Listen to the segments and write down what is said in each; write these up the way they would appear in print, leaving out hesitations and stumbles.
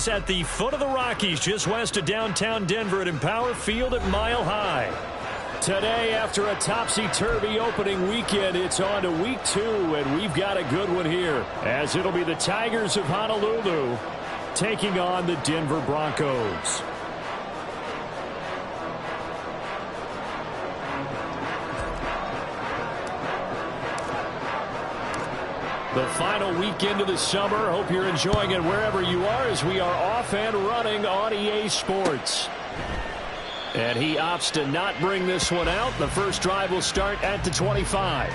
At the foot of the Rockies, just west of downtown Denver at Empower Field at Mile High. Today, after a topsy-turvy opening weekend, it's on to week 2, and we've got a good one here, as it'll be the Tigers of Honolulu taking on the Denver Broncos. The final weekend of the summer. Hope you're enjoying it wherever you are as we are off and running on EA Sports. And he opts to not bring this one out. The first drive will start at the 25.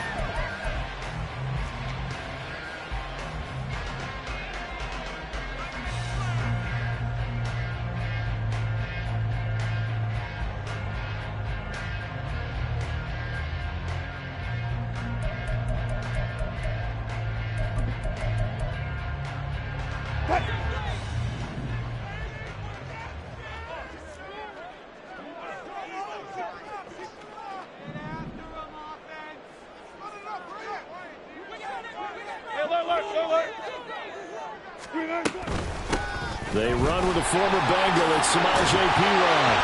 They run with a former Bengal. It's Samaje Perine.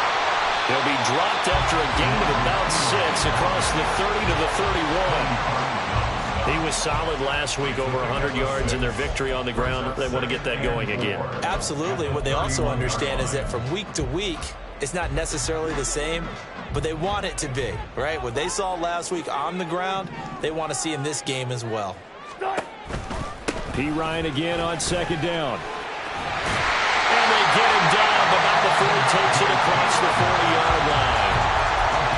He'll be dropped after a gain of about 6 across the 30 to the 31. He was solid last week, over 100 yards in their victory on the ground. They want to get that going again. Absolutely. What they also understand is that from week to week, it's not necessarily the same, but they want it to be, right? What they saw last week on the ground, they want to see in this game as well. Perine again on second down. And they get him down, but not before he takes it across the 40-yard line.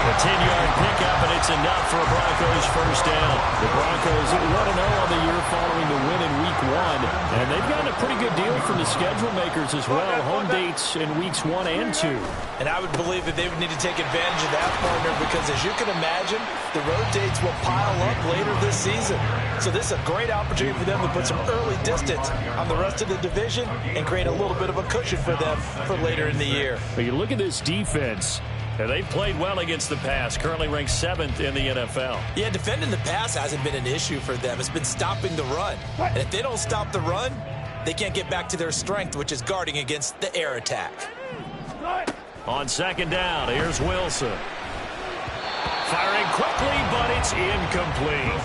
A 10-yard pickup, and it's enough for a Broncos first down. The Broncos 1-0 on the year following the win in Week 1, and they've gotten a pretty good deal from the schedule makers as well. Home dates in Weeks 1 and 2. And I would believe that they would need to take advantage of that, partner, because as you can imagine, the road dates will pile up later this season. So this is a great opportunity for them to put some early distance on the rest of the division and create a little bit of a cushion for them for later in the year. But you look at this defense. They've played well against the pass, currently ranked 7th in the NFL. Yeah, defending the pass hasn't been an issue for them. It's been stopping the run. And if they don't stop the run, they can't get back to their strength, which is guarding against the air attack. On second down, here's Wilson. Firing quickly, but it's incomplete.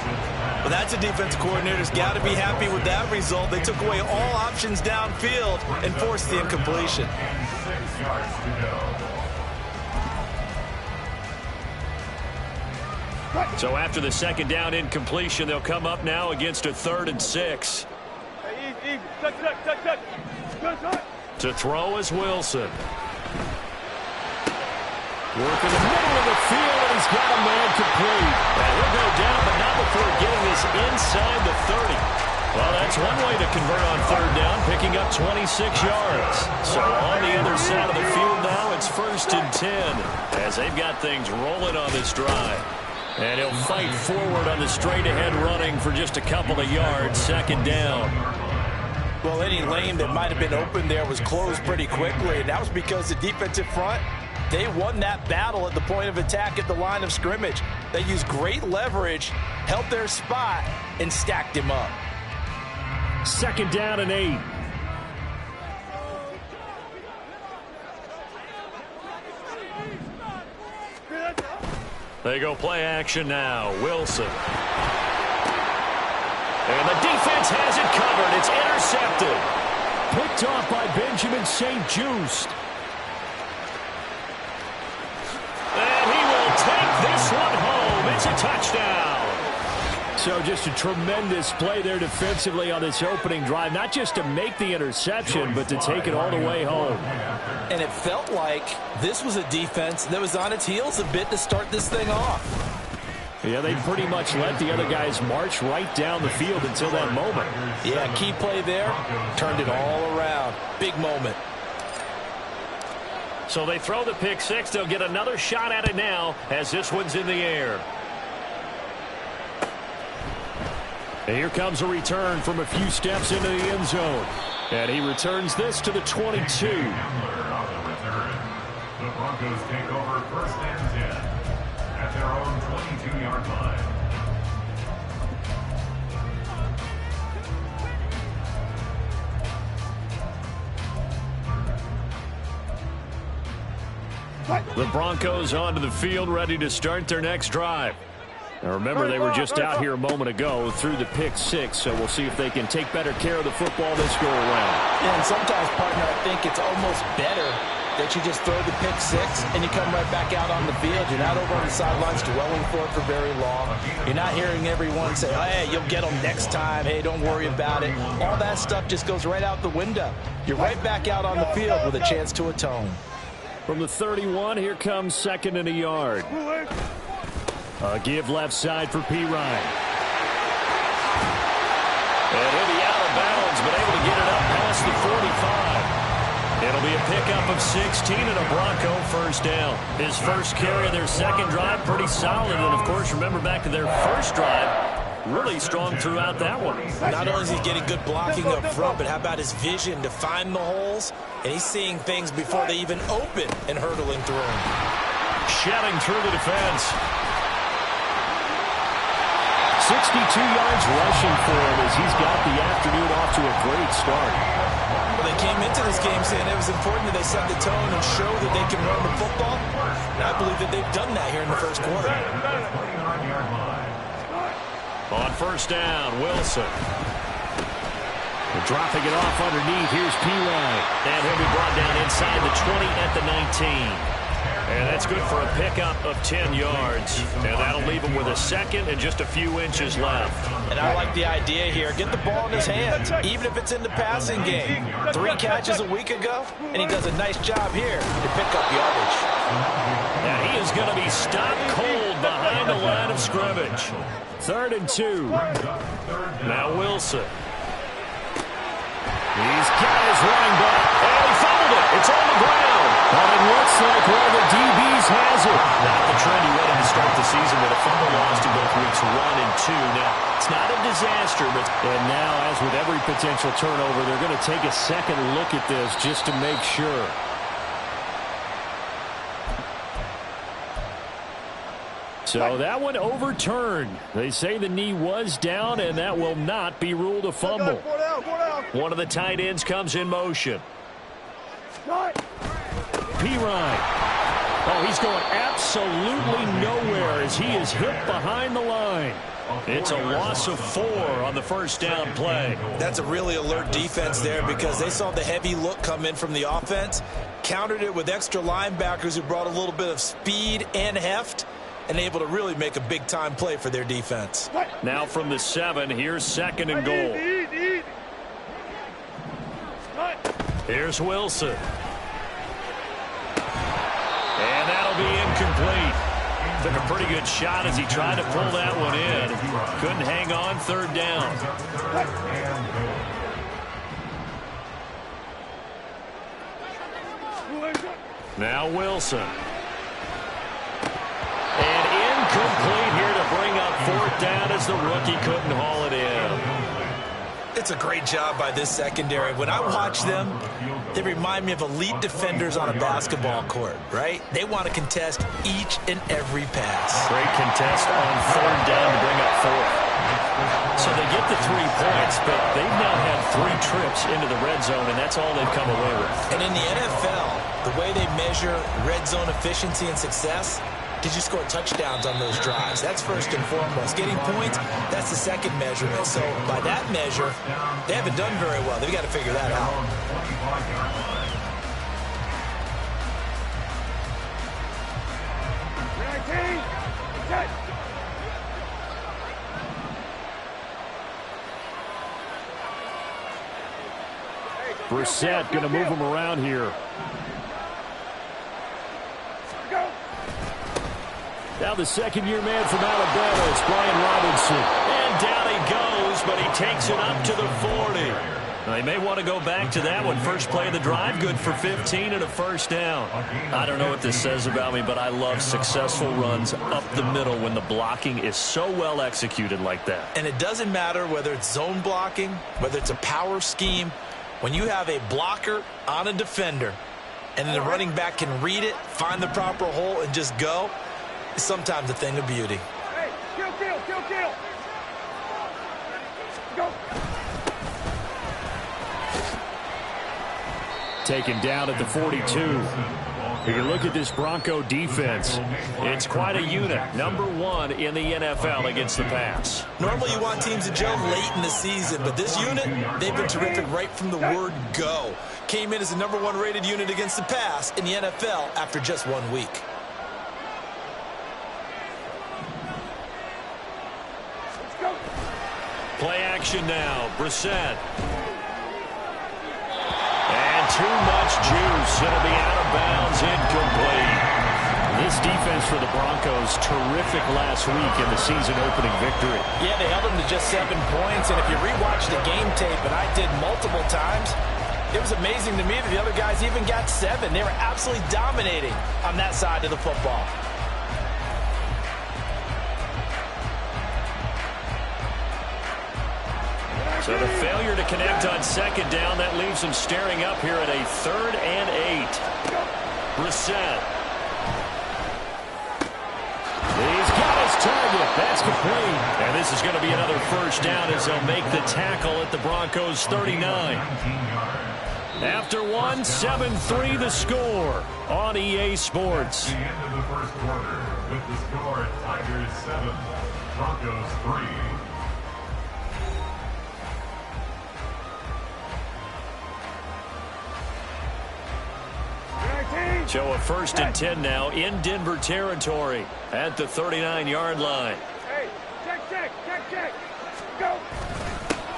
Well, that's a defensive coordinator's got to be happy with that result. They took away all options downfield and forced the incompletion. So after the second down incompletion, they'll come up now against a 3rd and 6. To throw is Wilson. Working the middle of the field, and he's got a man complete. And he'll go down, but not before getting this inside the 30. Well, that's one way to convert on 3rd down, picking up 26 yards. So on the other side of the field now, it's 1st and 10, as they've got things rolling on this drive. And he'll fight forward on the straight-ahead running for just a couple of yards, 2nd down. Well, any lane that might have been open there was closed pretty quickly, and that was because the defensive front, they won that battle at the point of attack at the line of scrimmage. They used great leverage, held their spot, and stacked him up. 2nd down and 8. They go play action now. Wilson. And the defense has it covered. It's intercepted. Picked off by Benjamin St-Juste. And he will take this one home. It's a touchdown. So just a tremendous play there defensively on this opening drive. Not just to make the interception, but to take it all the way home. And it felt like this was a defense that was on its heels a bit to start this thing off. Yeah, they pretty much let the other guys march right down the field until that moment. Yeah, key play there, turned it all around. Big moment. So they throw the pick 6. They'll get another shot at it now as this one's in the air. And here comes a return from a few steps into the end zone. And he returns this to the 22. The Broncos take over 1st and 10 at their own 22-yard line. The Broncos onto the field, ready to start their next drive. Now remember, they were just out here a moment ago through the pick six, so we'll see if they can take better care of the football this go around. And sometimes, partner, I think it's almost better that you just throw the pick six and you come right back out on the field. You're not over on the sidelines dwelling for it for very long. You're not hearing everyone say, hey, you'll get them next time. Hey, don't worry about it. All that stuff just goes right out the window. You're right back out on the field with a chance to atone. From the 31, here comes second and a yard. A give left side for P. Ryan. And he'll be out of bounds, but able to get it up past the 45. It'll be a pickup of 16 and a Bronco first down. His first carry of their second drive, pretty solid. And, of course, remember back to their first drive, really strong throughout that one. Not only is he getting good blocking up front, but how about his vision to find the holes? And he's seeing things before they even open and hurdling through them. Shedding through the defense. 62 yards rushing for him as he's got the afternoon off to a great start. Well, they came into this game saying it was important that they set the tone and show that they can run the football. And I believe that they've done that here in the first quarter. On first down, Wilson. They're dropping it off underneath. Here's P. Ryan. And he'll be brought down inside the 20 at the 19. And that's good for a pickup of 10 yards. And that'll leave him with a second and just a few inches left. And I like the idea here. Get the ball in his hands, even if it's in the passing game. 3 catches a week ago, and he does a nice job here to pick up yardage. Now he is going to be stopped cold behind the line of scrimmage. 3rd and 2. Now Wilson. He's got his running back. And he fumbled it. It's on the ground. But it looks like one of the DBs has it. Not the trend he wanted to start the season with a fumble lost in both weeks 1 and 2. Now, it's not a disaster, but and now, as with every potential turnover, they're going to take a second look at this just to make sure. So that one overturned. They say the knee was down, and that will not be ruled a fumble. One of the tight ends comes in motion. P. Ryan. Oh, he's going absolutely nowhere as he is hit behind the line. It's a loss of 4 on the first down play. That's a really alert defense there because they saw the heavy look come in from the offense, countered it with extra linebackers who brought a little bit of speed and heft, and able to really make a big-time play for their defense. Now from the 7, here's second and goal. Here's Wilson. And that'll be incomplete. Took a pretty good shot as he tried to pull that one in. Couldn't hang on, 3rd down. Now Wilson. And incomplete here to bring up 4th down as the rookie couldn't haul it in. It's a great job by this secondary. When I watch them, they remind me of elite defenders on a basketball court, right? They want to contest each and every pass. Great contest on 3rd down to bring up 4th. So they get the 3 points, but they've now had 3 trips into the red zone, and that's all they've come away with. And in the NFL, the way they measure red zone efficiency and success, did you score touchdowns on those drives? That's first and foremost. Getting points, that's the second measurement. So by that measure, they haven't done very well. They've got to figure that out. Brissett going to move him around here. Now the second-year man from Alabama, it's Brian Robinson. And down he goes, but he takes it up to the 40. Now, they may want to go back to that one. First play of the drive, good for 15 and a first down. I don't know what this says about me, but I love successful runs up the middle when the blocking is so well executed like that. And it doesn't matter whether it's zone blocking, whether it's a power scheme. When you have a blocker on a defender, and then the running back can read it, find the proper hole, and just go, it's sometimes a thing of beauty. Hey, kill. Go. Taken down at the 42. If you look at this Bronco defense, it's quite a unit. #1 in the NFL against the pass. Normally you want teams to gel late in the season, but this unit, they've been terrific right from the word go. Came in as the #1 rated unit against the pass in the NFL after just 1 week. Play action now. Brissett. And too much juice. It'll be out of bounds, incomplete. This defense for the Broncos, terrific last week in the season-opening victory. Yeah, they held them to just 7 points, and if you rewatch the game tape, and I did multiple times, it was amazing to me that the other guys even got 7. They were absolutely dominating on that side of the football. So the failure to connect on second down, that leaves him staring up here at a 3rd and 8. Brissett. He's got his target. That's complete. And this is going to be another first down as they'll make the tackle at the Broncos 39. After one, 7-3 the score on EA Sports. The end of the first quarter with the score Tigers 7, Broncos 3. So a 1st and 10 now in Denver territory at the 39-yard line. Hey, check. Go.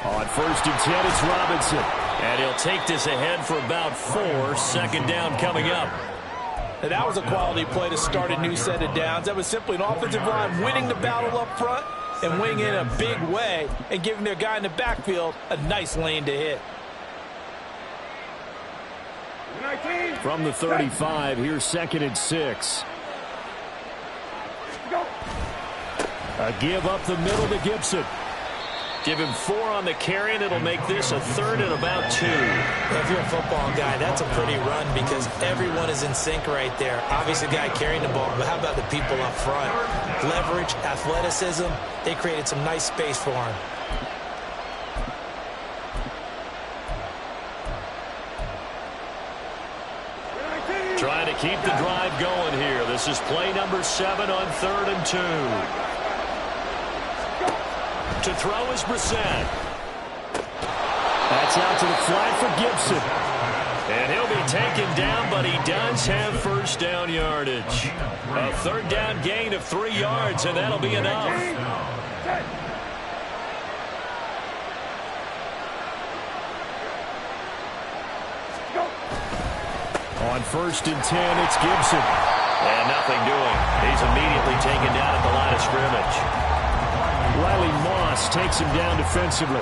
On 1st and 10, it's Robinson. And he'll take this ahead for about 4. 2nd down coming up. And that was a quality play to start a new set of downs. That was simply an offensive line winning the battle up front and winning in a big way and giving their guy in the backfield a nice lane to hit. From the 35, here's 2nd and 6. Go. A give up the middle to Gibson. Give him 4 on the carry, and it'll make this a 3rd and about 2. If you're a football guy, that's a pretty run because everyone is in sync right there. Obviously, the guy carrying the ball, but how about the people up front? Leverage, athleticism, they created some nice space for him. Trying to keep the drive going here. This is play number 7 on 3rd and 2. To throw is Brissett. That's out to the flat for Gibson. And he'll be taken down, but he does have first down yardage. A 3rd down gain of 3 yards, and that'll be enough. On 1st and 10, it's Gibson. And nothing doing. He's immediately taken down at the line of scrimmage. Riley Moss takes him down defensively.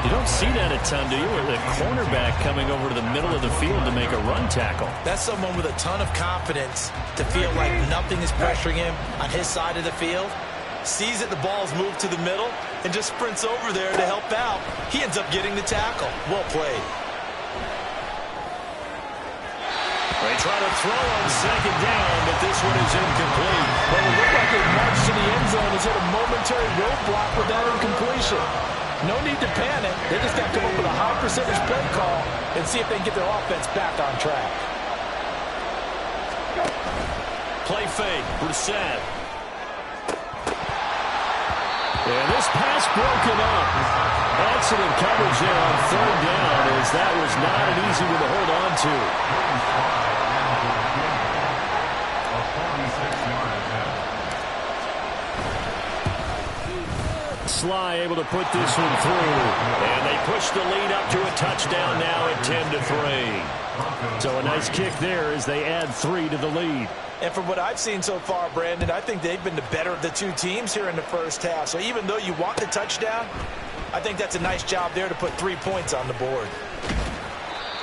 You don't see that a ton, do you? With a cornerback coming over to the middle of the field to make a run tackle. That's someone with a ton of confidence to feel like nothing is pressuring him on his side of the field. Sees that the ball's moved to the middle and just sprints over there to help out. He ends up getting the tackle. Well played. They try to throw on 2nd down, but this one is incomplete. Well, it looked like they marched to the end zone. Has hit a momentary roadblock with that incompletion. No need to panic. They just got to come up with a high percentage play call and see if they can get their offense back on track. Play fake, Brissett. And this pass broken up. Excellent coverage there on 3rd down, as that was not an easy one to hold on to. Sly able to put this one through. And they push the lead up to a touchdown now at 10-3. So a nice kick there as they add 3 to the lead. And from what I've seen so far, Brandon, I think they've been the better of the two teams here in the first half. So even though you want the touchdown, I think that's a nice job there to put 3 points on the board.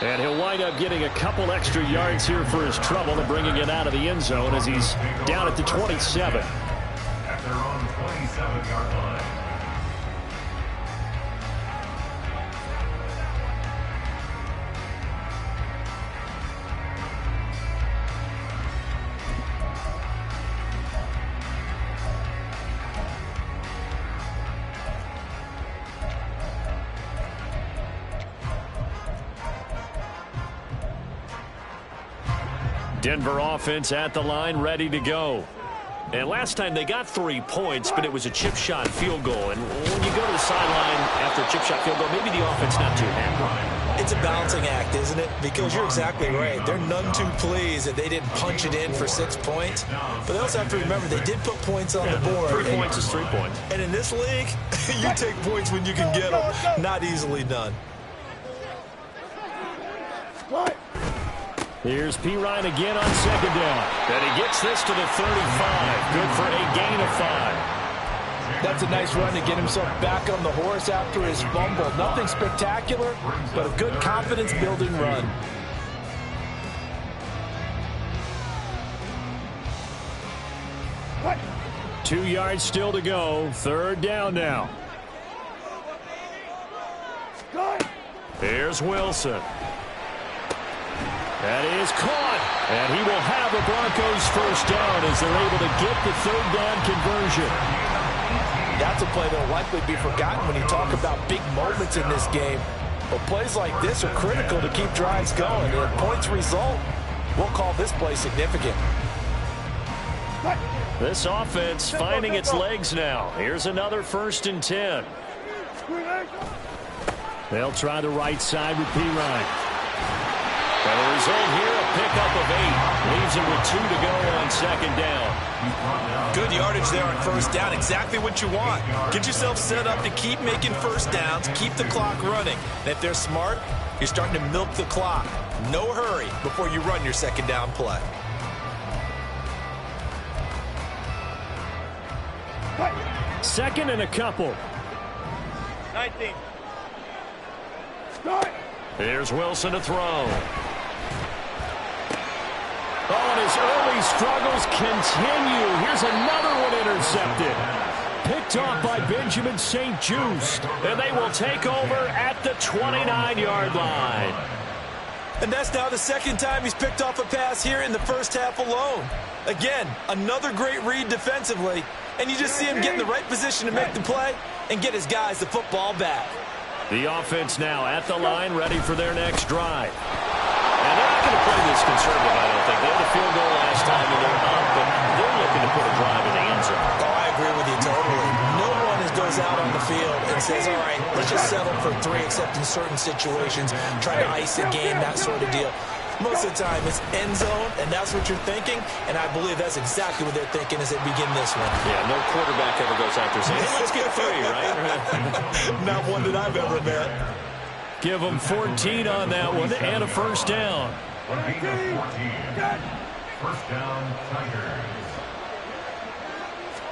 And he'll wind up getting a couple extra yards here for his trouble and bringing it out of the end zone as he's down at the 27. At their own 27-yard line. Denver offense at the line, ready to go. And last time they got 3 points, but it was a chip shot field goal. And when you go to the sideline after a chip shot field goal, maybe the offense not too happy. It's a balancing act, isn't it? Because you're exactly right. They're none too pleased that they didn't punch it in for 6 points. But they also have to remember they did put points on the board. 3 points is 3 points. And in this league, you take points when you can get them. Not easily done. Here's Perine again on second down. And he gets this to the 35. Good for a gain of 5. That's a nice run to get himself back on the horse after his fumble. Nothing spectacular, but a good confidence-building run. What? 2 yards still to go. Third down now. Good. Here's Wilson. That is caught. And he will have the Broncos first down as they're able to get the third down conversion. That's a play that will likely be forgotten when you talk about big moments in this game. But plays like this are critical to keep drives going. And if points result, we'll call this play significant. This offense finding its legs now. Here's another 1st and 10. They'll try the right side with Perine. And the result here, a pickup of 8. Leaves him with 2 to go on second down. Good yardage there on first down. Exactly what you want. Get yourself set up to keep making first downs, keep the clock running. And if they're smart, you're starting to milk the clock. No hurry before you run your second down play. Second and a couple. 19. Here's Wilson to throw. Oh, and his early struggles continue. Here's another one intercepted. Picked off by Benjamin St-Juste. And they will take over at the 29-yard line. And that's now the second time he's picked off a pass here in the first half alone. Again, another great read defensively. And you just see him get in the right position to make the play and get his guys the football back. The offense now at the line, ready for their next drive. And they're not going to play this conservative, I don't think. They had a field goal last time, and they're up, but they're looking to put a drive in the end zone. Oh, I agree with you totally. No one goes out on the field and says, all right, let's just settle for 3, except in certain situations, trying to ice a game, that sort of deal. Most of the time, it's end zone, and that's what you're thinking, and I believe that's exactly what they're thinking as they begin this one. Yeah, no quarterback ever goes out there saying, hey, let's get 3, right? Not one that I've ever met. Give them 14 on that one and a first down. 14. First down, Tigers.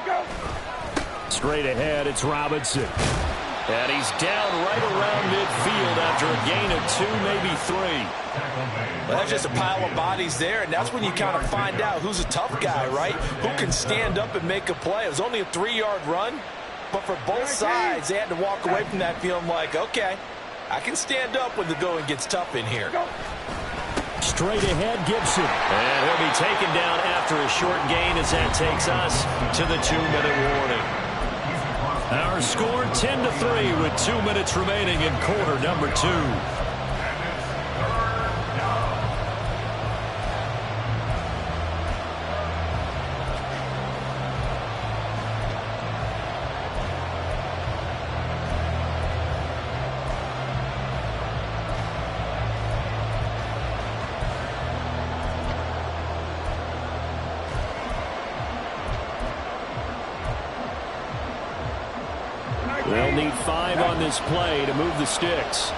Go. Straight ahead, it's Robinson. And he's down right around midfield after a gain of 2, maybe 3. Well, that's just a pile of bodies there, and that's when you kind of find out who's a tough guy, right? Who can stand up and make a play. It was only a 3-yard run, but for both sides, they had to walk away from that feeling like, okay, I can stand up when the going gets tough in here. Straight ahead, Gibson. And he'll be taken down after a short gain as that takes us to the 2-minute warning. Our score 10-3 with 2 minutes remaining in quarter number 2. They'll need 5 on this play to move the sticks.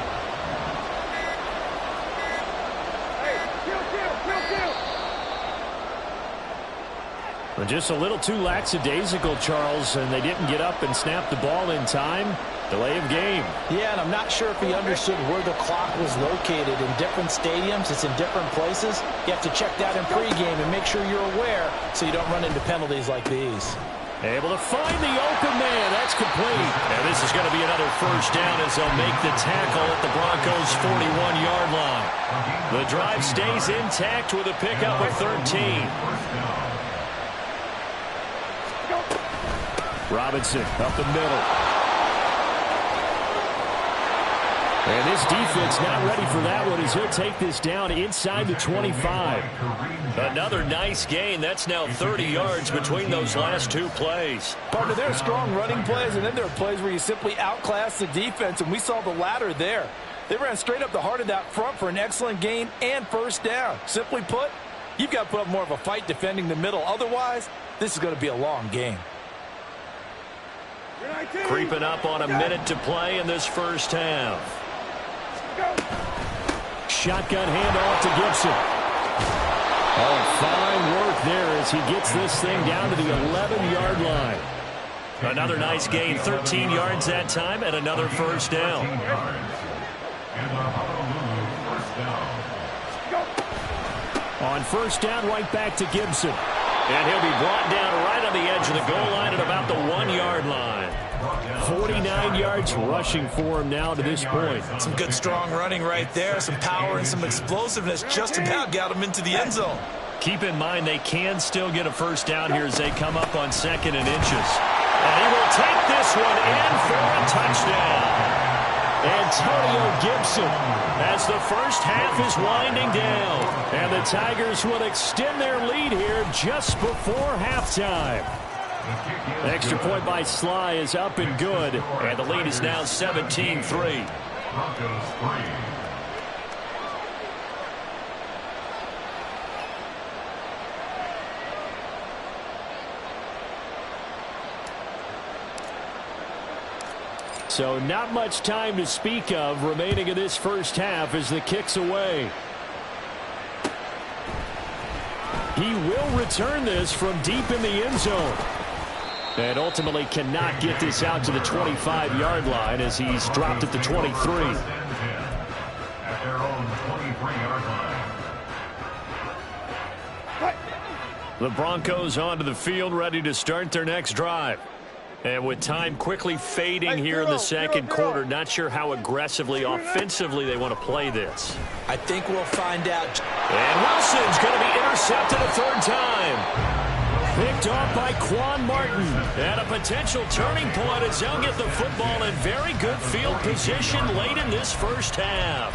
But just a little too lackadaisical, Charles, and they didn't get up and snap the ball in time. Delay of game. Yeah, and I'm not sure if he understood where the clock was located. In different stadiums, it's in different places. You have to check that in pregame and make sure you're aware so you don't run into penalties like these. Able to find the open man. That's complete. And this is going to be another first down as they'll make the tackle at the Broncos' 41-yard line. The drive stays intact with a pickup of 13. Robinson up the middle. And this defense not ready for that one as he'll take this down inside the 25. Another nice gain. That's now 30 yards between those last two plays. Partner, there are strong running plays, and then there are plays where you simply outclass the defense, and we saw the latter there. They ran straight up the heart of that front for an excellent gain and first down. Simply put, you've got to put up more of a fight defending the middle. Otherwise, this is going to be a long game. Creeping up on a minute to play in this first half. Shotgun handoff to Gibson. Oh, fine work there as he gets this thing down to the 11-yard line. Another nice gain, 13 yards that time, and another first down. On first down, right back to Gibson. And he'll be brought down right on the edge of the goal line at about the 1-yard line. 49 yards rushing for him now to this point. Some good strong running right there. Some power and some explosiveness just about got him into the end zone. Keep in mind they can still get a first down here as they come up on 2nd and inches. And he will take this one in for a touchdown. Antonio Gibson as the first half is winding down. And the Tigers will extend their lead here just before halftime. Extra point by Sly is up and good. And the lead is now 17-3. Broncos 3. So not much time to speak of remaining in this first half as the kick's away. He will return this from deep in the end zone. And ultimately cannot get this out to the 25-yard line as he's dropped at the 23. At their own 23-yard line. The Broncos onto the field ready to start their next drive. And with time quickly fading here in the second quarter, not sure how aggressively, offensively they want to play this. I think we'll find out. And Wilson's going to be intercepted a third time. Picked off by Quan Martin. And a potential turning point as they'll get the football in very good field position late in this first half.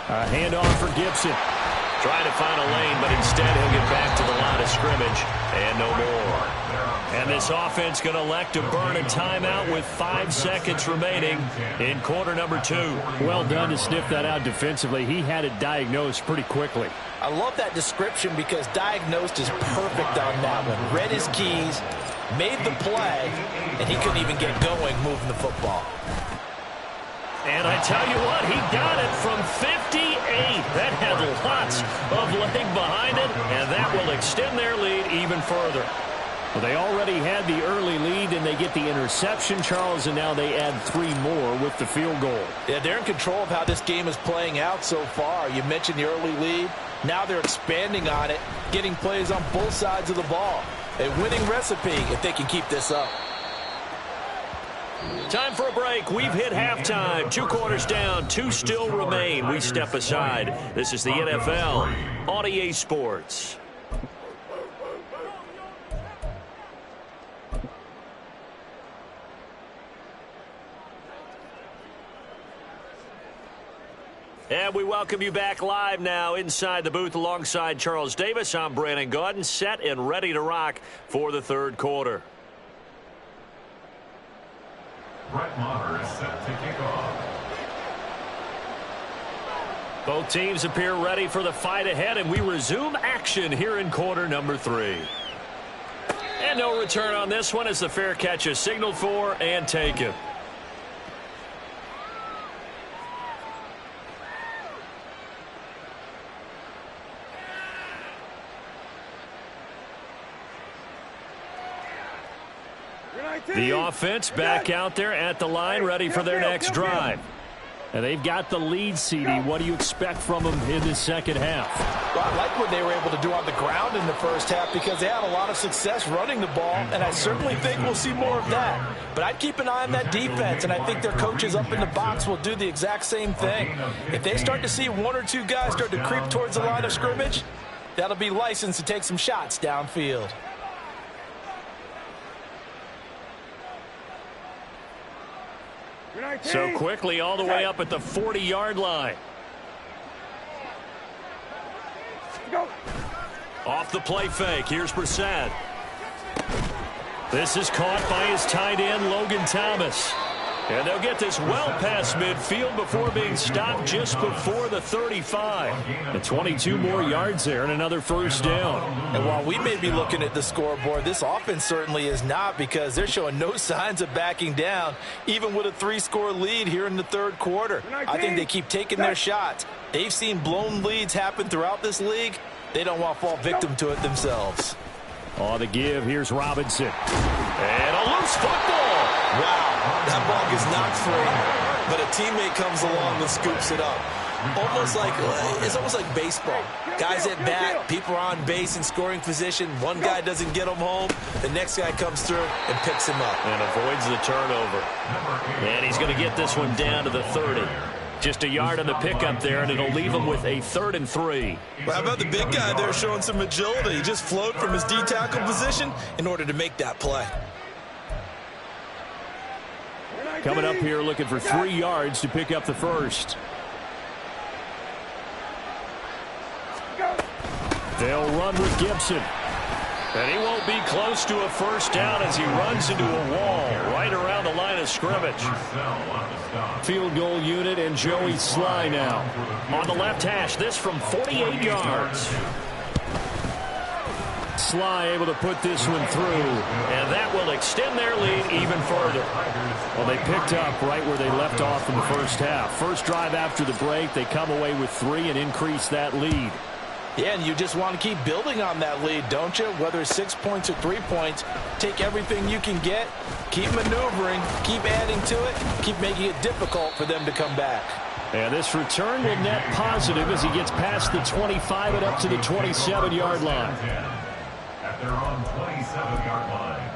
A handoff for Gibson. Trying to find a lane, but instead he'll get back to the line of scrimmage. And no more. And this offense going to elect to burn a timeout with 5 seconds remaining in quarter number 2. Well done to sniff that out defensively. He had it diagnosed pretty quickly. I love that description because diagnosed is perfect on that one. Read his keys, made the play, and he couldn't even get going moving the football. And I tell you what, he got it from 58. That had lots of leg behind it, and that will extend their lead even further. Well, they already had the early lead, and they get the interception, Charles, and now they add 3 more with the field goal. Yeah, they're in control of how this game is playing out so far. You mentioned the early lead. Now they're expanding on it, getting plays on both sides of the ball. A winning recipe if they can keep this up. Time for a break. We've hit halftime. 2 quarters down. 2 still remain. We step aside. This is the NFL on EA Sports. And we welcome you back live now inside the booth alongside Charles Davis. I'm Brandon Gaudin, set and ready to rock for the third quarter. Brett Maher is set to kick off. Both teams appear ready for the fight ahead, and we resume action here in quarter number 3. And no return on this one as the fair catch is signaled for and taken. The offense back out there at the line, ready for their next drive. And they've got the lead, CD. What do you expect from them in the second half? Well, I like what they were able to do on the ground in the first half because they had a lot of success running the ball, and I certainly think we'll see more of that. But I'd keep an eye on that defense, and I think their coaches up in the box will do the exact same thing. If they start to see one or two guys start to creep towards the line of scrimmage, that'll be licensed to take some shots downfield. So quickly all the way up at the 40-yard line. Go. Off the play fake. Here's Brissett. This is caught by his tight end, Logan Thomas. And they'll get this well past midfield before being stopped just before the 35. And 22 more yards there and another first down. And while we may be looking at the scoreboard, this offense certainly is not because they're showing no signs of backing down, even with a 3-score lead here in the third quarter. I think they keep taking their shots. They've seen blown leads happen throughout this league. They don't want to fall victim to it themselves. On the give, here's Robinson. And a loose football. Wow, that ball gets knocked free, but a teammate comes along and scoops it up. It's almost like baseball. Guys at bat, people are on base in scoring position. One guy doesn't get him home. The next guy comes through and picks him up. And avoids the turnover. And he's going to get this one down to the 30. Just a yard on the pickup there, and it'll leave him with a 3rd and 3. Well, how about the big guy there showing some agility? He just flowed from his D-tackle position in order to make that play. Coming up here looking for 3 yards to pick up the first. They'll run with Gibson. And he won't be close to a first down as he runs into a wall right around the line of scrimmage. Field goal unit and Joey Sly now. On the left hash, this from 48 yards. Sly able to put this one through, and that will extend their lead even further. Well, they picked up right where they left off in the first half. First drive after the break, they come away with 3 and increase that lead. Yeah, and you just want to keep building on that lead, don't you? Whether it's 6 points or 3 points, take everything you can get, keep maneuvering, keep adding to it, keep making it difficult for them to come back. And this return will net positive as he gets past the 25 and up to the 27-yard line. At their own 27-yard line.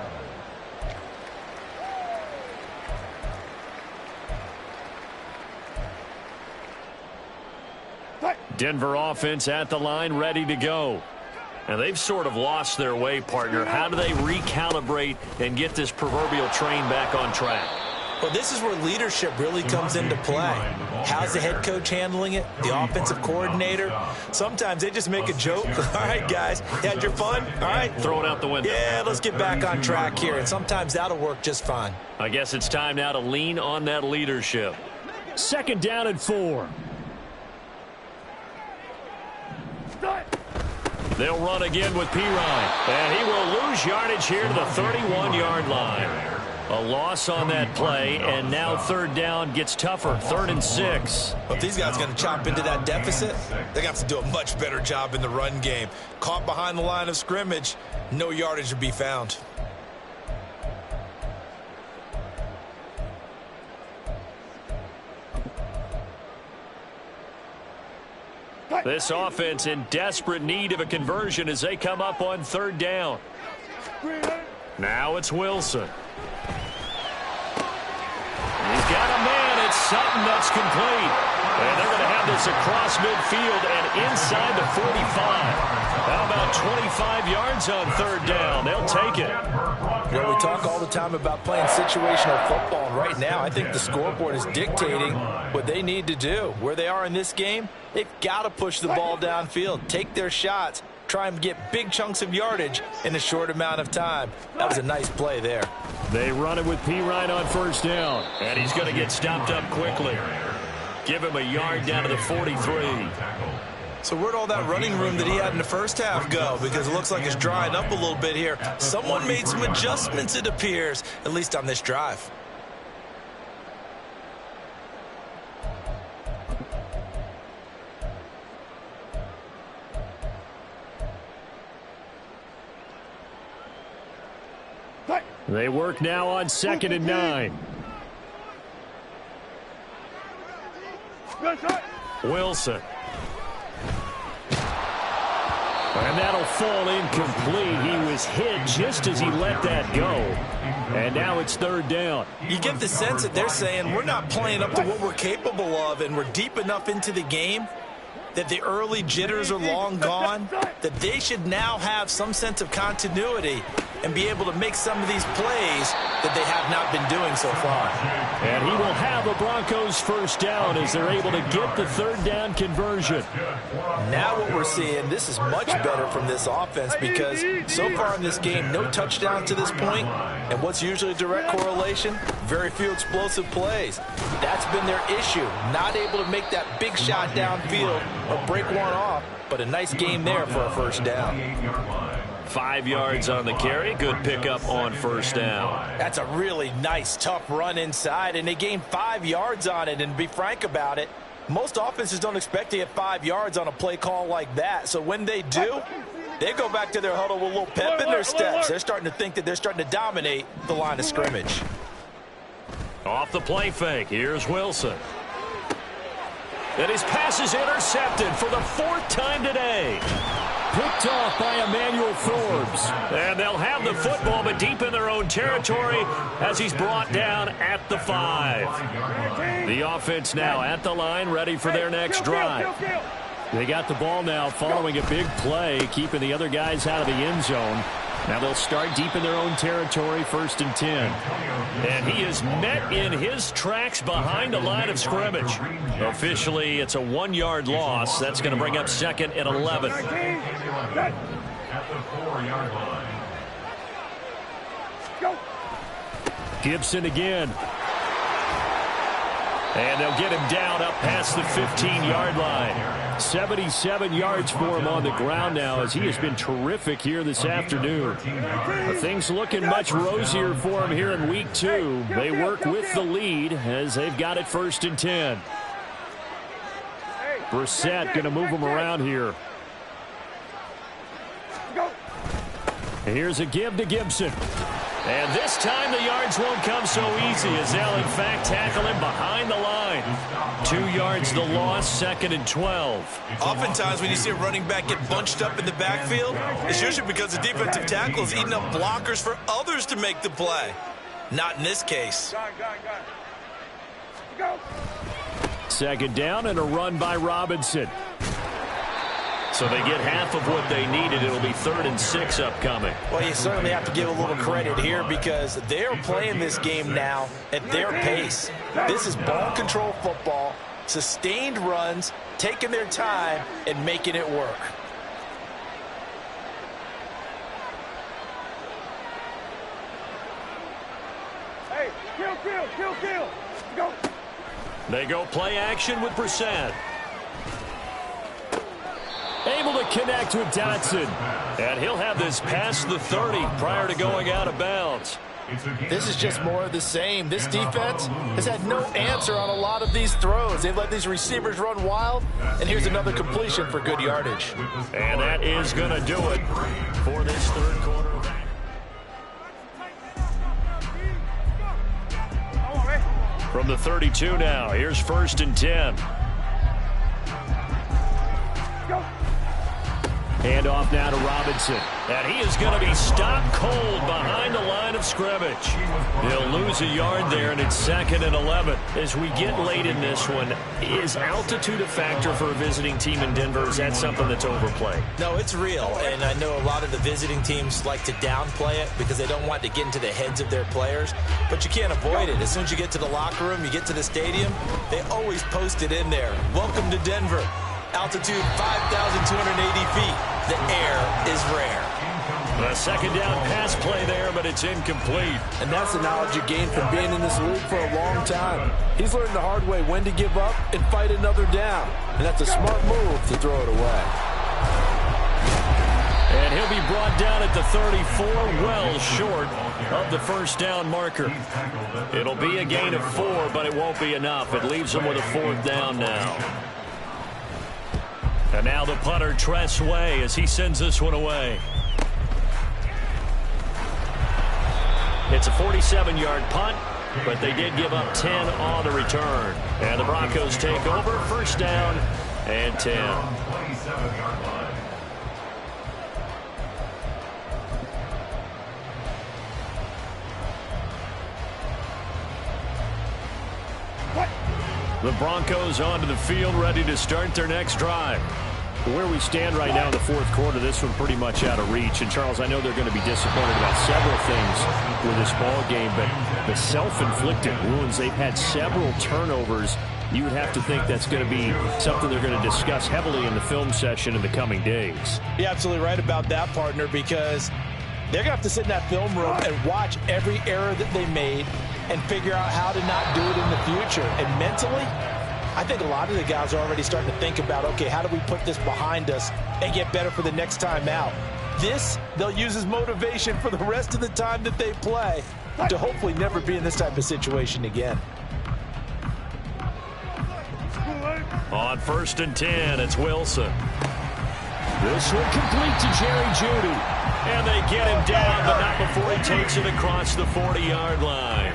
Denver offense at the line, ready to go. And they've sort of lost their way, partner. How do they recalibrate and get this proverbial train back on track? Well, this is where leadership really comes into play. How's the head coach handling it? The offensive coordinator? Sometimes they just make a joke. All right, guys, you had your fun? All right. Throw it out the window. Yeah, let's get back on track here. And sometimes that'll work just fine. I guess it's time now to lean on that leadership. 2nd down and 4. They'll run again with Pirine. And he will lose yardage here to the 31-yard line. A loss on that play, and now 3rd down gets tougher. 3rd and 6. If these guys are going to chop into that deficit, they're going to have to do a much better job in the run game. Caught behind the line of scrimmage, no yardage to be found. This offense in desperate need of a conversion as they come up on 3rd down. Now it's Wilson. He's got a man. It's Sutton that's complete. And they're going to have this across midfield and inside the 45. How about 25 yards on 3rd down? They'll take it. You know, we talk all the time about playing situational football, and right now I think the scoreboard is dictating what they need to do. Where they are in this game, they've got to push the ball downfield, take their shots, try and get big chunks of yardage in a short amount of time. That was a nice play there. They run it with Pirine on 1st down, and he's going to get stopped up quickly. Give him a yard down to the 43. So where'd all that running room that he had in the first half go? Because it looks like it's drying up a little bit here. Someone made some adjustments, it appears, at least on this drive. They work now on 2nd and 9. Wilson. And that'll fall incomplete. He was hit just as he let that go. And now it's third down. You get the sense that they're saying we're not playing up to what we're capable of, and we're deep enough into the game that the early jitters are long gone, that they should now have some sense of continuity and be able to make some of these plays that they have not been doing so far. And he will have a Broncos first down as they're able to get the third down conversion. Now what we're seeing, this is much better from this offense because so far in this game, no touchdown to this point, and what's usually a direct correlation? Very few explosive plays. That's been their issue, not able to make that big shot downfield or break one off, but a nice game there for a first down. 5 yards on the carry. Good pickup on first down. That's a really nice, tough run inside, and they gained 5 yards on it. And to be frank about it, most offenses don't expect to get 5 yards on a play call like that. So when they do, they go back to their huddle with a little pep in their steps. They're starting to think that they're starting to dominate the line of scrimmage. Off the play fake, here's Wilson. And his pass is intercepted for the 4th time today. Picked off by Emmanuel Forbes. And they'll have the football, but deep in their own territory as he's brought down at the 5. The offense now at the line, ready for their next drive. They got the ball now following a big play, keeping the other guys out of the end zone. Now they'll start deep in their own territory, 1st and 10. And he is met in his tracks behind the line of scrimmage. Officially, it's a 1-yard loss. That's going to bring up 2nd and 11. At the 4-yard line. Gibson again. And they'll get him down up past the 15-yard line. 77 yards for him on the ground now as he has been terrific here this afternoon. Things looking much rosier for him here in week 2. They work with the lead as they've got it 1st and 10. Brissett going to move him around here. Here's a give to Gibson. And this time the yards won't come so easy as they'll, in fact, tackle him behind the line. 2 yards the loss, 2nd and 12. Oftentimes when you see a running back get bunched up in the backfield, it's usually because the defensive tackle is eating up blockers for others to make the play. Not in this case. 2nd down and a run by Robinson. So they get half of what they needed. It'll be 3rd and 6 upcoming. Well, you certainly have to give a little credit here because they're playing this game now at their pace. This is ball control football, sustained runs, taking their time, and making it work. Hey, kill. Go. They go play action with Brissett. Able to connect with Dotson. And he'll have this past the 30 prior to going out of bounds. This is just more of the same. This defense has had no answer on a lot of these throws. They've let these receivers run wild. And here's another completion for good yardage. And that is going to do it for this 3rd quarter. From the 32 now, here's 1st and 10. Hand off now to Robinson. And he is going to be stopped cold behind the line of scrimmage. He'll lose a yard there, and it's 2nd and 11. As we get late in this one, is altitude a factor for a visiting team in Denver? Is that something that's overplayed? No, it's real, and I know a lot of the visiting teams like to downplay it because they don't want to get into the heads of their players, but you can't avoid it. As soon as you get to the locker room, you get to the stadium, they always post it in there. Welcome to Denver. Altitude 5,280 feet. The air is rare. A 2nd down pass play there, but it's incomplete. And that's the knowledge you gain from being in this league for a long time. He's learned the hard way when to give up and fight another down. And that's a smart move to throw it away. And he'll be brought down at the 34, well short of the 1st down marker. It'll be a gain of 4, but it won't be enough. It leaves him with a 4th down now. And now the punter, Tress Way, as he sends this one away. It's a 47-yard punt. but they did give up 10 on the return. And the Broncos take over, first down and 10. 27-yard line. The Broncos onto the field, ready to start their next drive. Where we stand right now in the fourth quarter, this one pretty much out of reach. And, Charles, I know they're going to be disappointed about several things with this ball game, but the self-inflicted wounds, they've had several turnovers. You would have to think that's going to be something they're going to discuss heavily in the film session in the coming days. You're absolutely right about that, partner, because they're going to have to sit in that film room and watch every error that they made and figure out how to not do it in the future. And mentally, I think a lot of the guys are already starting to think about, okay, how do we put this behind us and get better for the next time out? This, they'll use as motivation for the rest of the time that they play to hopefully never be in this type of situation again. On first and 10, it's Wilson. This one complete to Jerry Jeudy. And they get him down, but not before he takes it across the 40-yard line.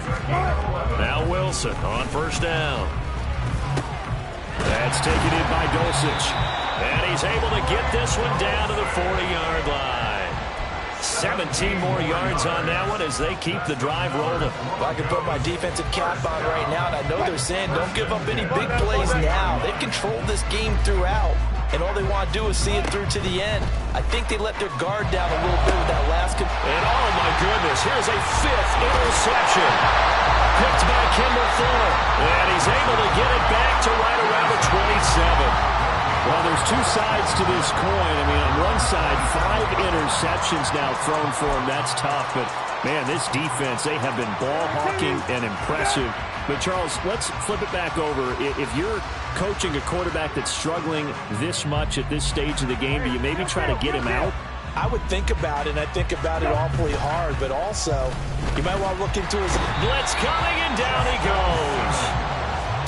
Now Wilson on first down. That's taken in by Dulcich. And he's able to get this one down to the 40-yard line. 17 more yards on that one as they keep the drive rolling. Well, I can put my defensive cap on right now, and I know they're saying don't give up any big plays now. They've controlled this game throughout, and all they want to do is see it through to the end. I think they let their guard down a little bit with that last. And oh my goodness, here's a 5th interception. Picked by Kendall Fuller. And he's able to get it back to right around the 27. Well, there's two sides to this coin. I mean, on one side, 5 interceptions now thrown for him. That's tough. But, man, this defense, they have been ball hawking and impressive. But, Charles, let's flip it back over. If you're coaching a quarterback that's struggling this much at this stage of the game, do you maybe try to get him out? I would think about it, and I think about it awfully hard. But also, you might want to look into his blitz coming, and down he goes.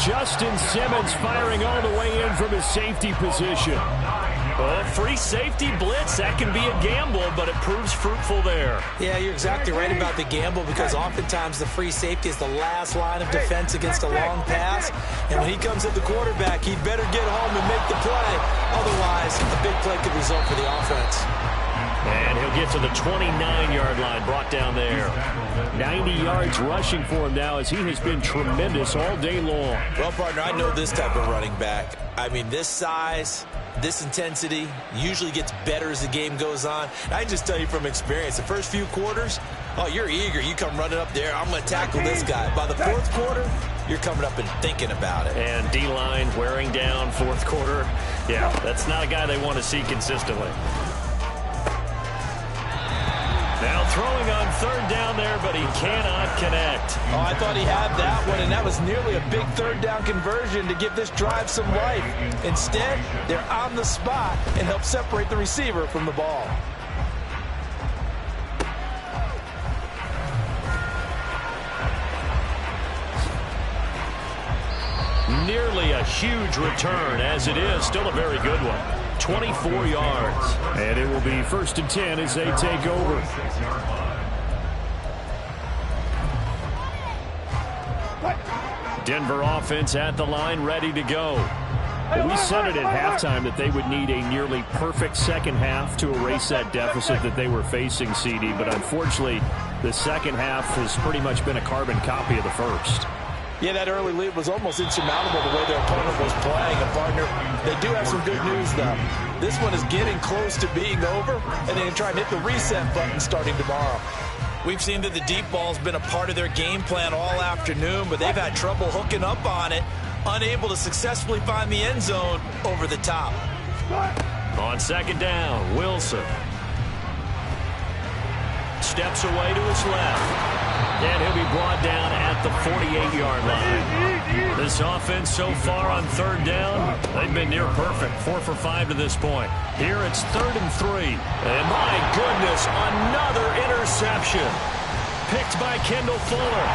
Justin Simmons firing all the way in from his safety position. A free safety blitz, that can be a gamble, but it proves fruitful there. Yeah, you're exactly right about the gamble, because oftentimes the free safety is the last line of defense against a long pass. And when he comes at the quarterback, he'd better get home and make the play. Otherwise, a big play could result for the offense. And he'll get to the 29-yard line, brought down there. 90 yards rushing for him now, as he has been tremendous all day long. Well, partner, I know this type of running back. I mean, this size, this intensity usually gets better as the game goes on. I can just tell you from experience, the first few quarters, oh, you're eager. You come running up there, I'm going to tackle this guy. By the fourth quarter, you're coming up and thinking about it. And D-line wearing down fourth quarter. Yeah, that's not a guy they want to see consistently. Now throwing on third down there, but he cannot connect. Oh, I thought he had that one, and that was nearly a big third down conversion to give this drive some life. Instead, they're on the spot and help separate the receiver from the ball. Nearly a huge return, as it is still a very good one. 24 yards. And it will be first and 10 as they take over. Denver offense at the line, ready to go. We said it at halftime that they would need a nearly perfect second half to erase that deficit that they were facing, CD. But unfortunately, the second half has pretty much been a carbon copy of the first. Yeah, that early lead was almost insurmountable the way their opponent was playing. A partner, they do have some good news, though. This one is getting close to being over, and they can try and hit the reset button starting tomorrow. We've seen that the deep ball's been a part of their game plan all afternoon, but they've had trouble hooking up on it, unable to successfully find the end zone over the top. On second down, Wilson steps away to his left. And he'll be brought down at the 48-yard line. This offense so far on third down, they've been near perfect. 4 for 5 to this point. Here it's 3rd and 3. And my goodness, another interception. Picked by Kendall Fuller.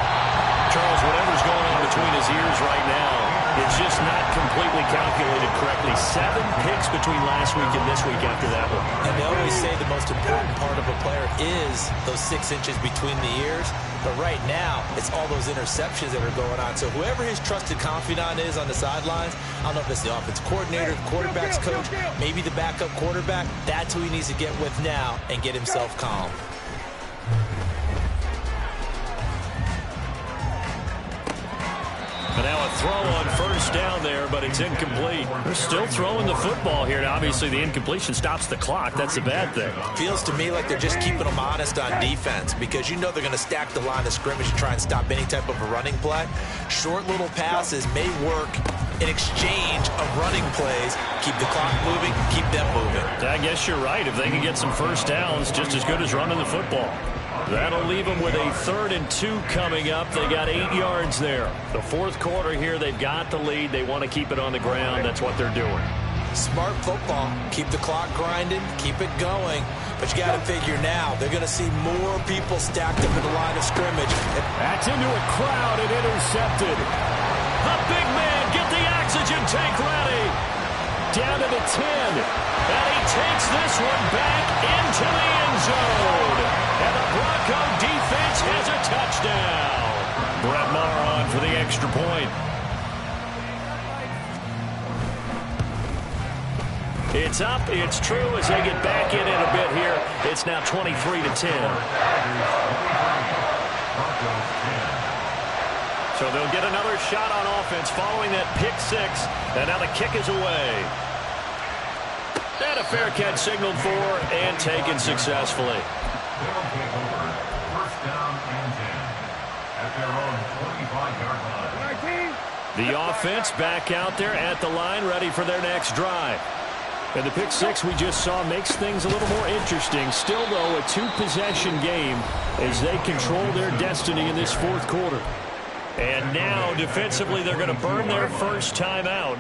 Charles, whatever's going on between his ears right now, It's just not completely calculated correctly. 7 picks between last week and this week after that one. And they always say the most important part of a player is those 6 inches between the ears. But right now, it's all those interceptions that are going on. So whoever his trusted confidant is on the sidelines, I don't know if it's the offensive coordinator, the quarterback's coach, maybe the backup quarterback, that's who he needs to get with now and get himself calm. But now a throw on first down there, but it's incomplete. They're still throwing the football here. Now, obviously, the incompletion stops the clock. That's the bad thing. Feels to me like they're just keeping them honest on defense because you know they're going to stack the line of scrimmage and try and stop any type of a running play. Short little passes may work in exchange of running plays. Keep the clock moving, keep them moving. I guess you're right. If they can get some first downs, just as good as running the football. That'll leave them with a 3rd and 2 coming up. They got 8 yards there. The 4th quarter here, they've got the lead. They want to keep it on the ground. That's what they're doing. Smart football. Keep the clock grinding, keep it going. But you got to figure now, they're going to see more people stacked up in the line of scrimmage. That's into a crowd and intercepted. The big man, get the oxygen tank ready. Down to the 10. And he takes this one back into the end zone. And the Bronco defense has a touchdown. Brett Maher on for the extra point. It's up, it's true as they get back in it a bit here. It's now 23-10. So they'll get another shot on offense following that pick 6. And now the kick is away. And a fair catch signaled for and taken successfully. They'll take over. First down and 10 at their own 25-yard line. The offense back out there at the line, ready for their next drive. And the pick 6 we just saw makes things a little more interesting. Still, though, a 2-possession game as they control their destiny in this 4th quarter. And now, defensively, they're going to burn their first time out.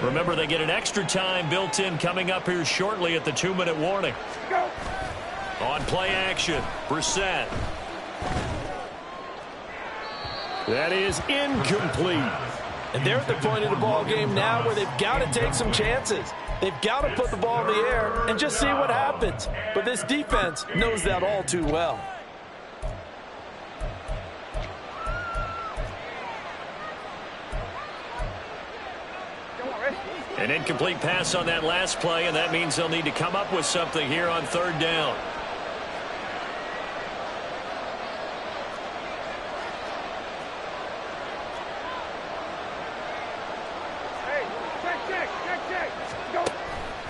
Remember, they get an extra time built in coming up here shortly at the 2-minute warning. On play action, Brissett. That is incomplete. And they're at the point of the ball game now where they've got to take some chances. They've got to put the ball in the air and just see what happens. But this defense knows that all too well. An incomplete pass on that last play, and that means they'll need to come up with something here on 3rd down.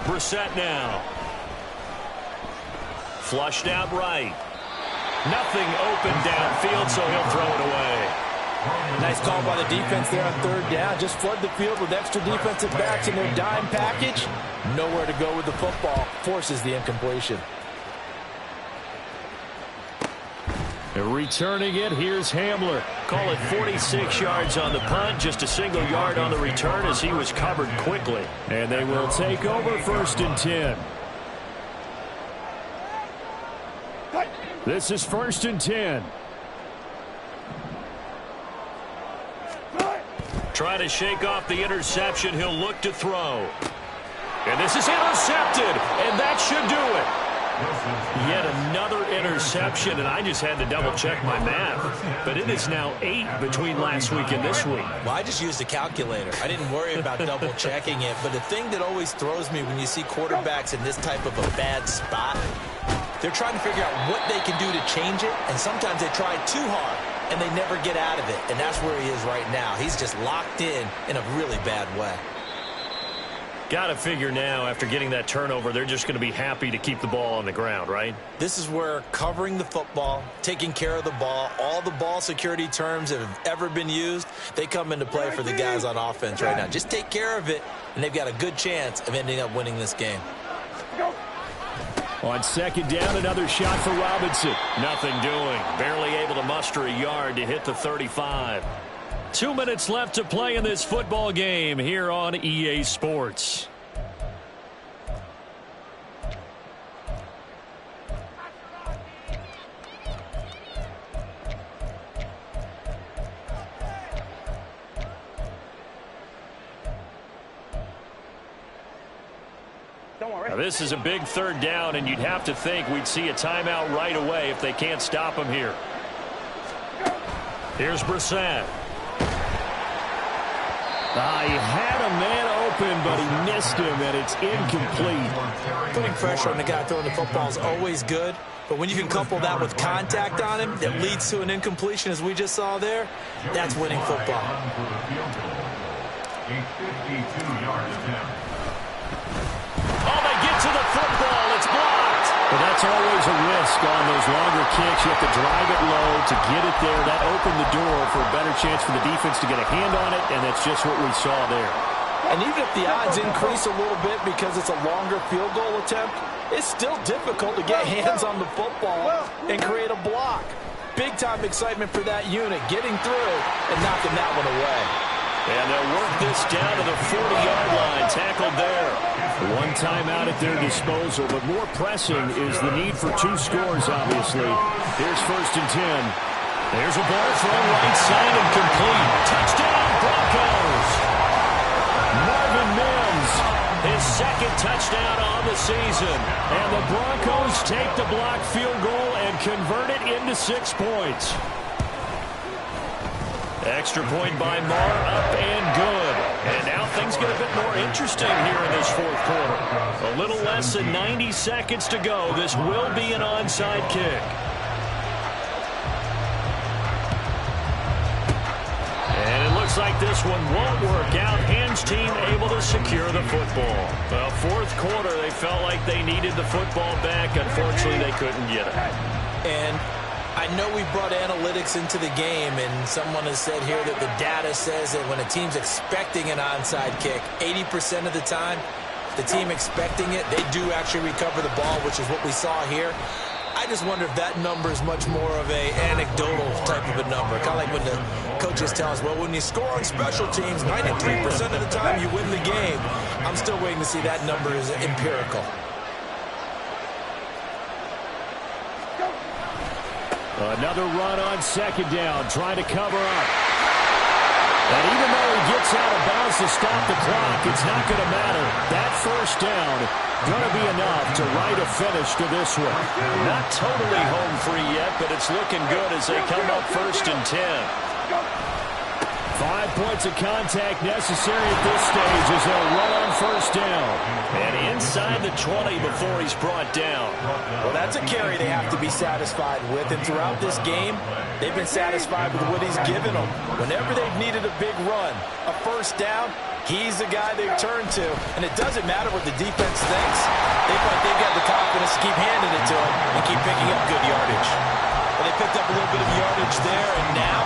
Brissett now. Flushed out right. Nothing open downfield, so he'll throw it away. Nice call by the defense there on 3rd down. Just flood the field with extra defensive backs in their dime package. Nowhere to go with the football. Forces the incompletion. Returning it, here's Hamler. Call it 46 yards on the punt, just a single yard on the return as he was covered quickly. And they will take over 1st and 10. This is 1st and 10. Try to shake off the interception. He'll look to throw. And this is intercepted, and that should do it. Yet another interception, and I just had to double-check my math. But it is now 8 between last week and this week. Well, I just used a calculator. I didn't worry about double-checking it. But the thing that always throws me when you see quarterbacks in this type of a bad spot, they're trying to figure out what they can do to change it, and sometimes they try too hard, and they never get out of it. And that's where he is right now. He's just locked in a really bad way. Got to figure now, after getting that turnover, they're just going to be happy to keep the ball on the ground, right? This is where covering the football, taking care of the ball, all the ball security terms that have ever been used, they come into play for the guys on offense right now. Just take care of it, and they've got a good chance of ending up winning this game. On 2nd down, another shot for Robinson. Nothing doing. Barely able to muster a yard to hit the 35. 2 minutes left to play in this football game here on EA Sports. Don't worry. Now, this is a big third down, and you'd have to think we'd see a timeout right away if they can't stop him here. Here's Brissett. He had a man open, but he missed him, and it's incomplete. Putting pressure on the guy throwing the football is always good, but when you can couple that with contact on him that leads to an incompletion, as we just saw there, that's winning football. A 52-yard attempt. Oh, they get to the football. It's blocked. But that's always a risk on those longer kicks. You have to drive it low to get it there. That opened the door for a better chance for the defense to get a hand on it, and that's just what we saw there. And even if the odds increase a little bit because it's a longer field goal attempt, it's still difficult to get hands on the football and create a block. Big-time excitement for that unit, getting through and knocking that one away. And they'll work this down to the 40-yard line. Tackled there. One timeout at their disposal, but more pressing is the need for 2 scores, obviously. Here's 1st and 10. There's a ball thrown right side and complete. Touchdown, Broncos. Marvin Mims, his 2nd touchdown on the season. And the Broncos take the blocked field goal and convert it into 6 points. Extra point by Marr, up and good. And now things get a bit more interesting here in this 4th quarter. A little less than 90 seconds to go. This will be an onside kick. And it looks like this one won't work out. Hans team able to secure the football. Well, 4th quarter, they felt like they needed the football back. Unfortunately, they couldn't get it. And I know we brought analytics into the game, and someone has said here that the data says that when a team's expecting an onside kick, 80% of the time, the team expecting it, they do actually recover the ball, which is what we saw here. I just wonder if that number is much more of a anecdotal type of a number. Kind of like when the coaches tell us, well, when you score on special teams, 93% of the time you win the game. I'm still waiting to see that number is empirical. Another run on 2nd down, trying to cover up. And even though he gets out of bounds to stop the clock, it's not going to matter. That 1st down going to be enough to write a finish to this one. Not totally home free yet, but it's looking good as they come up 1st and 10. 5 points of contact necessary at this stage as they'll run on 1st down. And inside the 20 before he's brought down. Well, that's a carry they have to be satisfied with. And throughout this game, they've been satisfied with what he's given them. Whenever they've needed a big run, a 1st down, he's the guy they've turned to. And it doesn't matter what the defense thinks. They feel like they've got the confidence to keep handing it to him and keep picking up good yardage. Well, they picked up a little bit of yardage there, and now,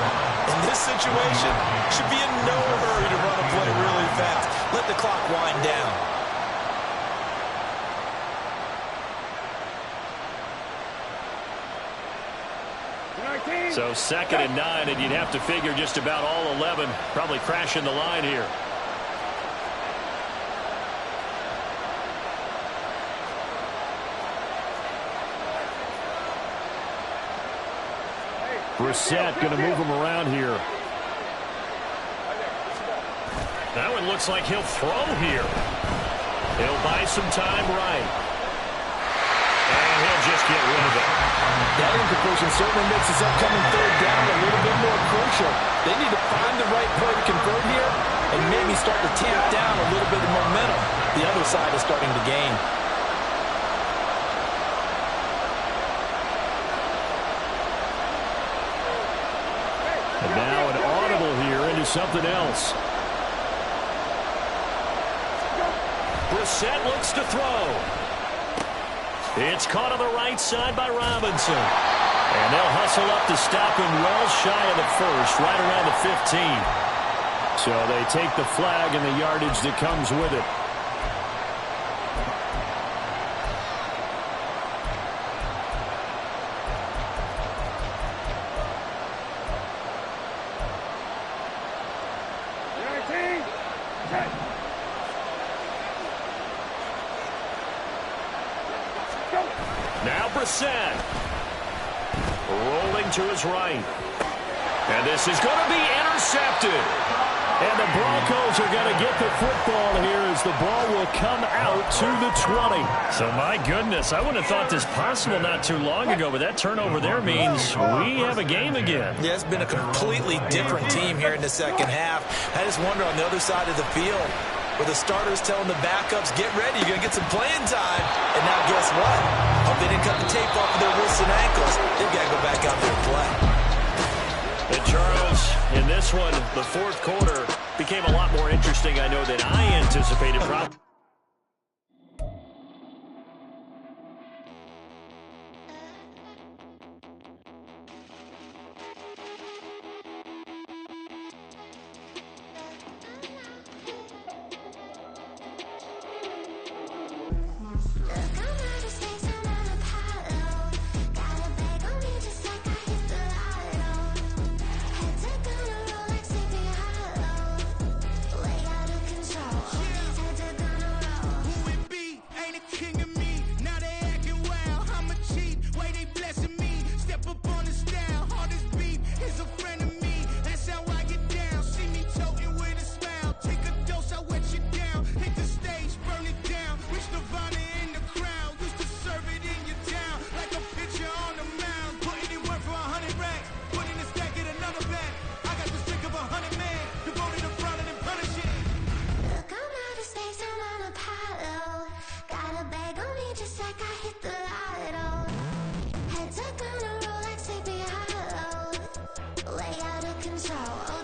in this situation, should be in no hurry to run a play really fast. Let the clock wind down. So 2nd and 9, and you'd have to figure just about all 11 probably crashing the line here. Brissett going to move him around here. That one looks like he'll throw here. He'll buy some time right. And he'll just get rid of it. That incompletion certainly makes this upcoming 3rd down a little bit more crucial. They need to find the right play to convert here and maybe start to tamp down a little bit of momentum. The other side is starting to gain. And now an audible here into something else. Brissett looks to throw. It's caught on the right side by Robinson. And they'll hustle up to stop him well shy of the 1st, right around the 15. So they take the flag and the yardage that comes with it. Now Brissett rolling to his right. And this is going to be intercepted. And the Broncos are going to get the football here as the ball will come out to the 20. So, my goodness, I wouldn't have thought this possible not too long ago, but that turnover there means we have a game again. Yeah, it's been a completely different team here in the second half. I just wonder on the other side of the field, where the starters telling the backups, get ready, you're going to get some playing time. And now guess what? Hope they didn't cut the tape off of their wrists and ankles. They've got to go back out there and play. And Charles, in this one, the fourth quarter became a lot more interesting, I know, than I anticipated. Control.